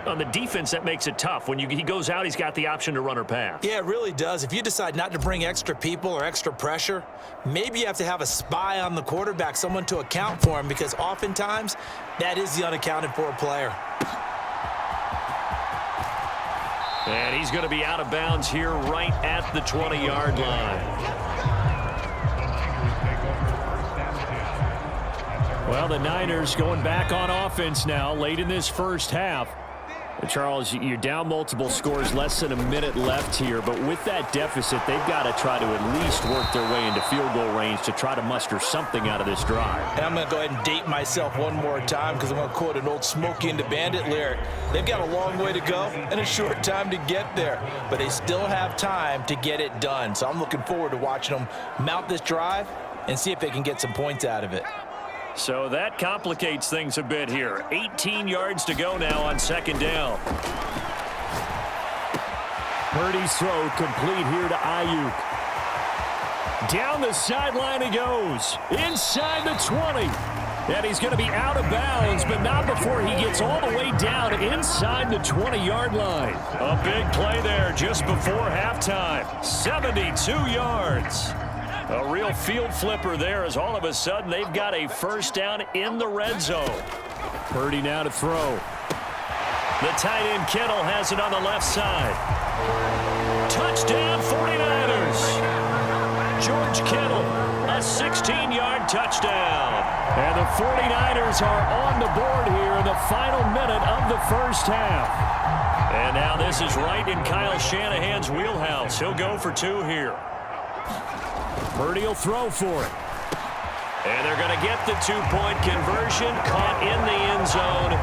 on the defense, that makes it tough. When he goes out, he's got the option to run or pass. Yeah, it really does. If you decide not to bring extra people or extra pressure, maybe you have to have a spy on the quarterback, someone to account for him, because oftentimes that is the unaccounted for player. And he's going to be out of bounds here right at the 20-yard line. Well, the Niners going back on offense now late in this first half. And Charles, you're down multiple scores, less than a minute left here. But with that deficit, they've got to try to at least work their way into field goal range to try to muster something out of this drive. And I'm going to go ahead and date myself one more time because I'm going to quote an old Smokey and the Bandit lyric. They've got a long way to go and a short time to get there. But they still have time to get it done. So I'm looking forward to watching them mount this drive and see if they can get some points out of it. So that complicates things a bit here. 18 yards to go now on second down. Purdy's throw complete here to Ayuk. Down the sideline he goes. Inside the 20. And he's going to be out of bounds, but not before he gets all the way down inside the 20-yard line. A big play there just before halftime. 72 yards. A real field flipper there as all of a sudden they've got a first down in the red zone. Purdy now to throw. The tight end Kittle has it on the left side. Touchdown 49ers. George Kittle, a 16-yard touchdown. And the 49ers are on the board here in the final minute of the first half. And now this is right in Kyle Shanahan's wheelhouse. He'll go for two here. Purdy will throw for it. And they're going to get the two-point conversion, caught in the end zone,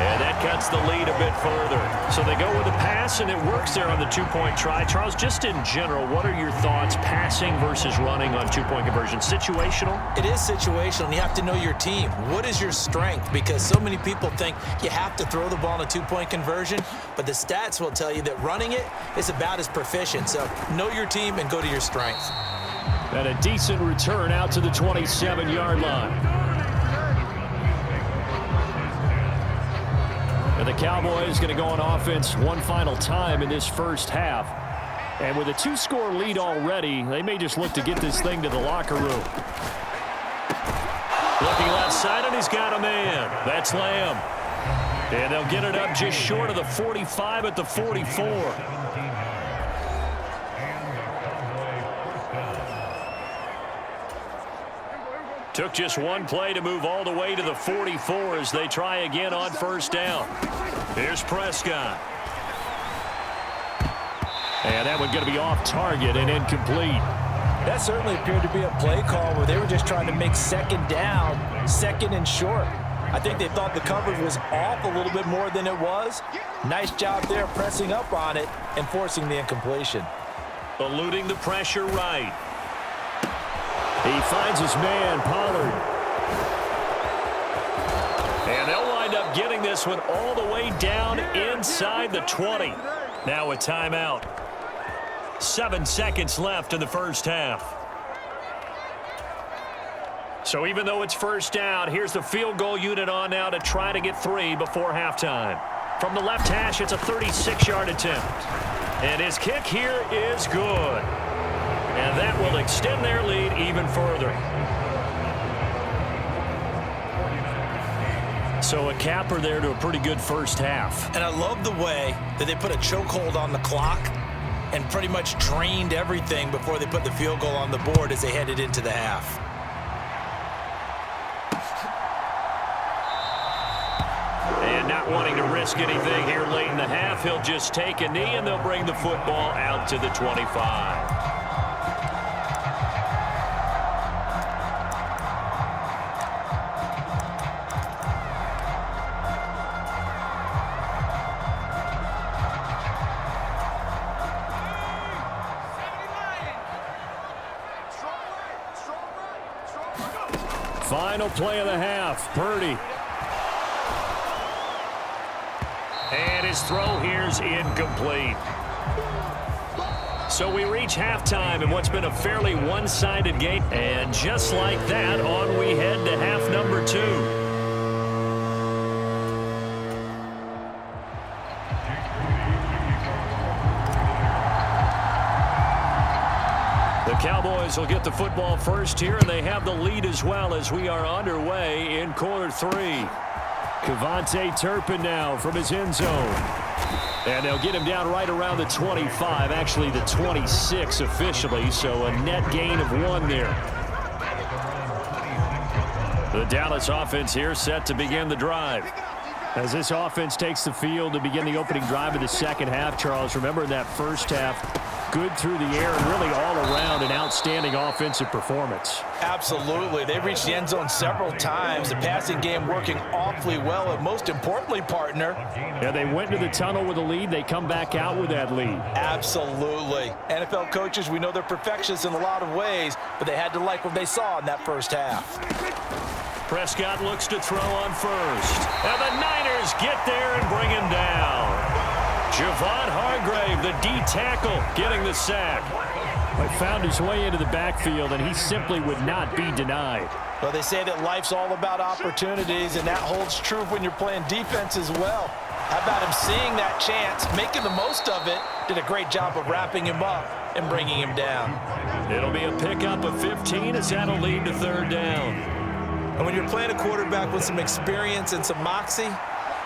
and that cuts the lead a bit further. So they go with a pass, and it works there on the two-point try. Charles, just in general, what are your thoughts, passing versus running on two-point conversion? Situational? It is situational, and you have to know your team. What is your strength? Because so many people think you have to throw the ball in a two-point conversion, but the stats will tell you that running it is about as proficient. So know your team and go to your strength. And a decent return out to the 27-yard line. And the Cowboys going to go on offense one final time in this first half. And with a two-score lead already, they may just look to get this thing to the locker room. Looking left side, and he's got a man. That's Lamb. And they'll get it up just short of the 45 at the 44. Took just one play to move all the way to the 44 as they try again on first down. Here's Prescott. And that one going to be off target and incomplete. That certainly appeared to be a play call where they were just trying to make second down, second and short. I think they thought the coverage was off a little bit more than it was. Nice job there pressing up on it and forcing the incompletion. Eluding the pressure right. He finds his man, Pollard. And they'll wind up getting this one all the way down inside the 20. Now a timeout. 7 seconds left in the first half. So even though it's first down, here's the field goal unit on now to try to get 3 before halftime. From the left hash, it's a 36-yard attempt. And his kick here is good. And that will extend their lead even further. So a capper there to a pretty good first half. And I love the way that they put a chokehold on the clock and pretty much drained everything before they put the field goal on the board as they headed into the half. And not wanting to risk anything here late in the half, he'll just take a knee and they'll bring the football out to the 25. Final play of the half, Purdy. And his throw here's incomplete. So we reach halftime in what's been a fairly one-sided game. And just like that, on we head to half number 2. Cowboys will get the football first here, and they have the lead as well as we are underway in quarter 3. Kevontae Turpin now from his end zone. And they'll get him down right around the 25, actually the 26 officially, so a net gain of 1 there. The Dallas offense here set to begin the drive. As this offense takes the field to begin the opening drive of the second half, Charles, remember in that first half, good through the air and really all around an outstanding offensive performance. Absolutely. They reached the end zone several times. The passing game working awfully well, and most importantly, partner. Yeah, they went into the tunnel with a lead. They come back out with that lead. Absolutely. NFL coaches, we know they're perfectionists in a lot of ways, but they had to like what they saw in that first half. Prescott looks to throw on first. And the Niners get there and bring him down. Javon Hargrave, the D-tackle, getting the sack. He found his way into the backfield, and he simply would not be denied. Well, they say that life's all about opportunities, and that holds true when you're playing defense as well. How about him seeing that chance, making the most of it, did a great job of wrapping him up and bringing him down. It'll be a pickup of 15 as that'll lead to third down. And when you're playing a quarterback with some experience and some moxie,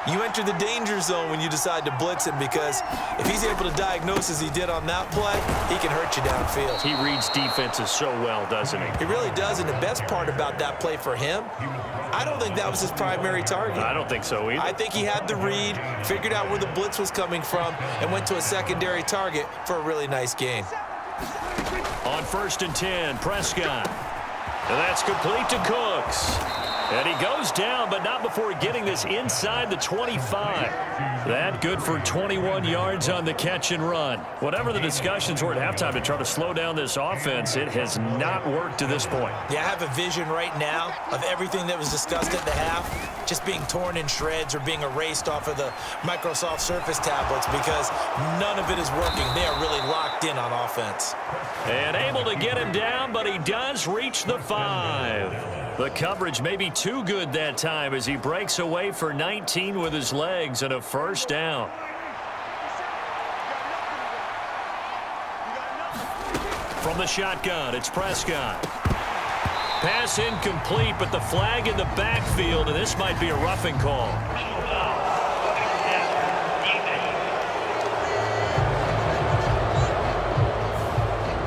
you enter the danger zone when you decide to blitz him, because if he's able to diagnose as he did on that play, he can hurt you downfield. He reads defenses so well, doesn't he? He really does, and the best part about that play for him, I don't think that was his primary target. I don't think so either. I think he had the read, figured out where the blitz was coming from, and went to a secondary target for a really nice gain. On 1st and 10, Prescott. And that's complete to Cooks. And he goes down, but not before getting this inside the 25. That good for 21 yards on the catch and run. Whatever the discussions were at halftime to try to slow down this offense, it has not worked to this point. Yeah, I have a vision right now of everything that was discussed at the half just being torn in shreds or being erased off of the Microsoft Surface tablets, because none of it is working. They are really locked in on offense. And able to get him down, but he does reach the 5. The coverage may be too good that time as he breaks away for 19 with his legs and a first down. From the shotgun, it's Prescott. Pass incomplete, but the flag in the backfield, and this might be a roughing call.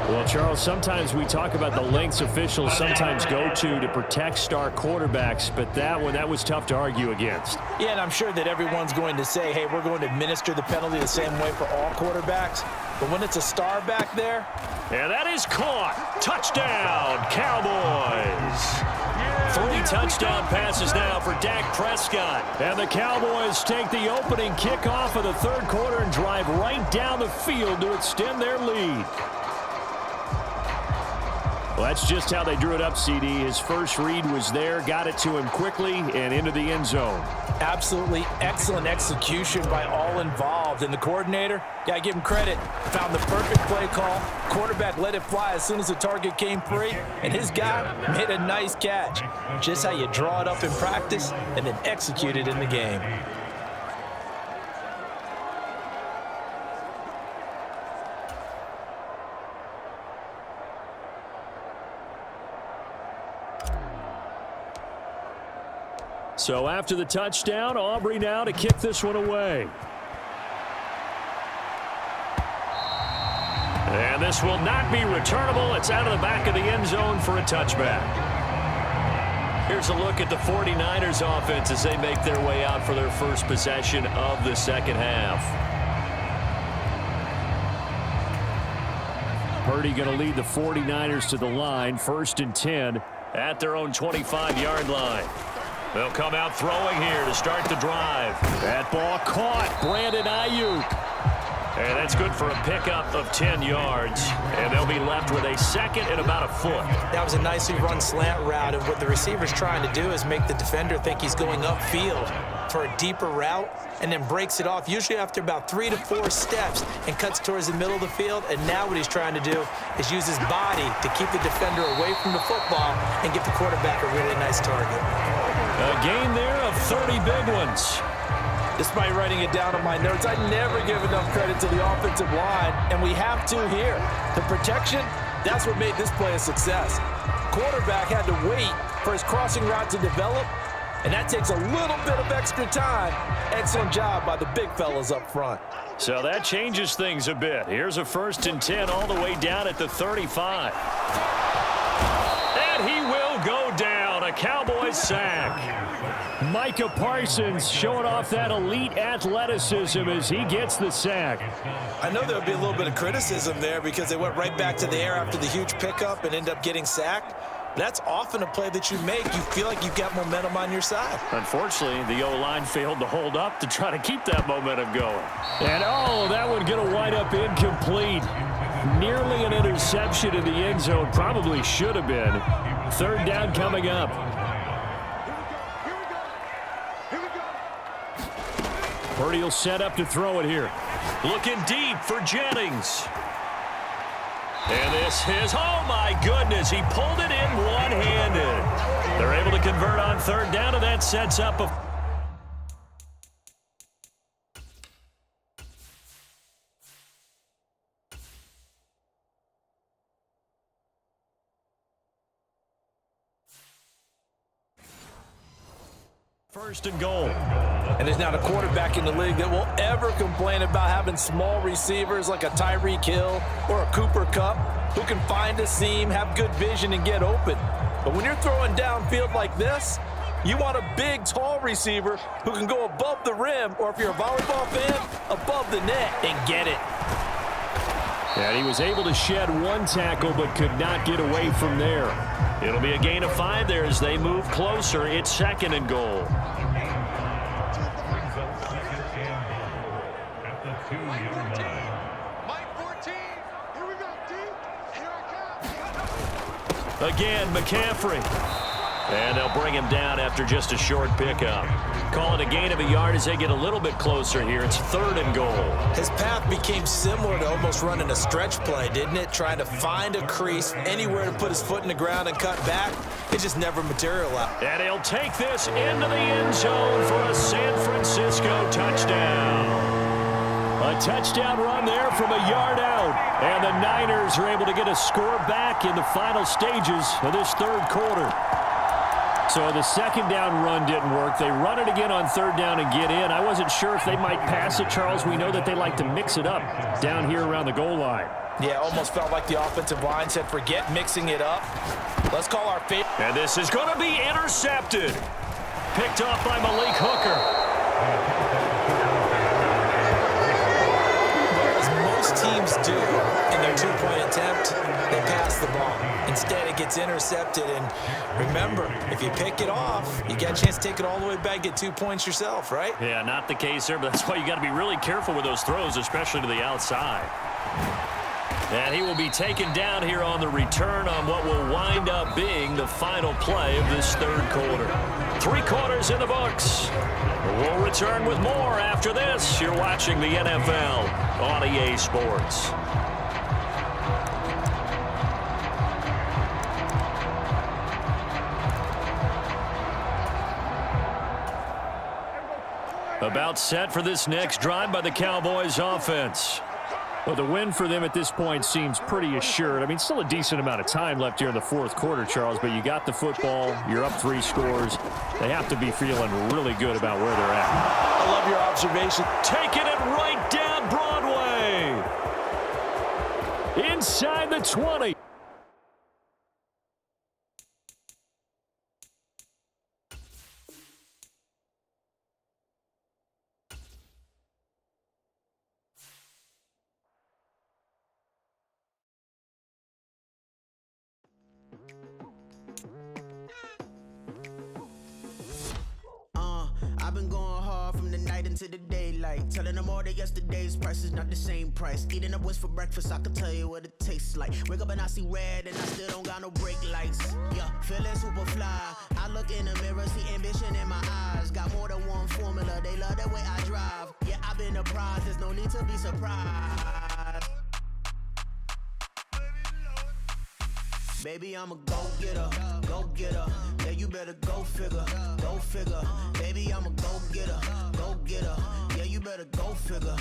Well, Charles, sometimes we talk about the lengths officials sometimes go to protect star quarterbacks, but that was tough to argue against. Yeah, and I'm sure that everyone's going to say, hey, we're going to administer the penalty the same way for all quarterbacks. But when it's a star back there. And that is caught. Touchdown, Cowboys. 3 touchdown passes now for Dak Prescott. And the Cowboys take the opening kickoff of the third quarter and drive right down the field to extend their lead. Well, that's just how they drew it up, CD. His first read was there, got it to him quickly, and into the end zone. Absolutely excellent execution by all involved. And the coordinator, got to give him credit, found the perfect play call. Quarterback let it fly as soon as the target came free, and his guy made a nice catch. Just how you draw it up in practice and then execute it in the game. So after the touchdown, Aubrey now to kick this one away. And this will not be returnable. It's out of the back of the end zone for a touchback. Here's a look at the 49ers offense as they make their way out for their first possession of the second half. Purdy going to lead the 49ers to the line, 1st and 10 at their own 25-yard line. They'll come out throwing here to start the drive. That ball caught. Brandon Ayuk. And that's good for a pickup of 10 yards. And they'll be left with a second and about a foot. That was a nicely run slant route. And what the receiver's trying to do is make the defender think he's going upfield for a deeper route and then breaks it off, usually after about 3 to 4 steps, and cuts towards the middle of the field. And now what he's trying to do is use his body to keep the defender away from the football and give the quarterback a really nice target. A gain there of 30 big ones. Despite writing it down on my notes, I never give enough credit to the offensive line, and we have to here. The protection, That's what made this play a success. Quarterback had to wait for his crossing route to develop, and that takes a little bit of extra time. Excellent job by the big fellas up front. So that changes things a bit. Here's a 1st and 10 all the way down at the 35. And he will go down. A Cowboys sack. Micah Parsons showing off that elite athleticism as he gets the sack. I know there'll be a little bit of criticism there because they went right back to the air after the huge pickup and end up getting sacked. That's often a play that you make. You feel like you've got momentum on your side. Unfortunately, the O-line failed to hold up to try to keep that momentum going. And, oh, that one going to wind up incomplete. Nearly an interception in the end zone. Probably should have been. 3rd down coming up. Purdy will set up to throw it here. Looking deep for Jennings. And this is, oh my goodness, he pulled it in one-handed. They're able to convert on 3rd down, and that sets up a... First and goal. And there's not a quarterback in the league that will ever complain about having small receivers like a Tyreek Hill or a Cooper Kupp who can find a seam, have good vision, and get open. But when you're throwing downfield like this, you want a big, tall receiver who can go above the rim, or if you're a volleyball fan, above the net and get it. And he was able to shed one tackle but could not get away from there. It'll be a gain of 5 there as they move closer. It's 2nd and goal. Again, McCaffrey. And they'll bring him down after just a short pickup. Call it a gain of a yard as they get a little bit closer here. It's 3rd and goal. His path became similar to almost running a stretch play, didn't it? Trying to find a crease, anywhere to put his foot in the ground and cut back. It just never materialized. And he'll take this into the end zone for a San Francisco touchdown. A touchdown run there from a yard out. And the Niners are able to get a score back in the final stages of this 3rd quarter. So the 2nd down run didn't work. They run it again on 3rd down and get in. I wasn't sure if they might pass it, Charles. We know that they like to mix it up down here around the goal line. Yeah, almost felt like the offensive line said, forget mixing it up. Let's call our favorite. And this is going to be intercepted. Picked off by Malik Hooker. As most teams do in their 2-point attempt, they pass the ball. Instead, it gets intercepted. And remember, if you pick it off, you get a chance to take it all the way back, get 2 points yourself, right? Yeah, not the case there, but that's why you got to be really careful with those throws, especially to the outside. And he will be taken down here on the return on what will wind up being the final play of this 3rd quarter. 3 quarters in the books. We'll return with more after this. You're watching the NFL on EA Sports. About set for this next drive by the Cowboys offense. Well, the win for them at this point seems pretty assured. I mean, still a decent amount of time left here in the 4th quarter, Charles, but you got the football. You're up 3 scores. They have to be feeling really good about where they're at. I love your observation. Taking it right down Broadway. Inside the 20. I've been going hard from the night into the daylight, telling them all that yesterday's price is not the same price. Eating up what's for breakfast, I can tell you what it tastes like. Wake up and I see red and I still don't got no brake lights. Yeah, feeling super fly. I look in the mirror, see ambition in my eyes. Got more than one formula, they love the way I drive. Yeah, I've been apprised, there's no need to be surprised. Baby, I'm a go-getter, go-getter. Yeah, you better go figure, go figure. Baby, I'm a go-getter, go-getter. Yeah, you better go figure,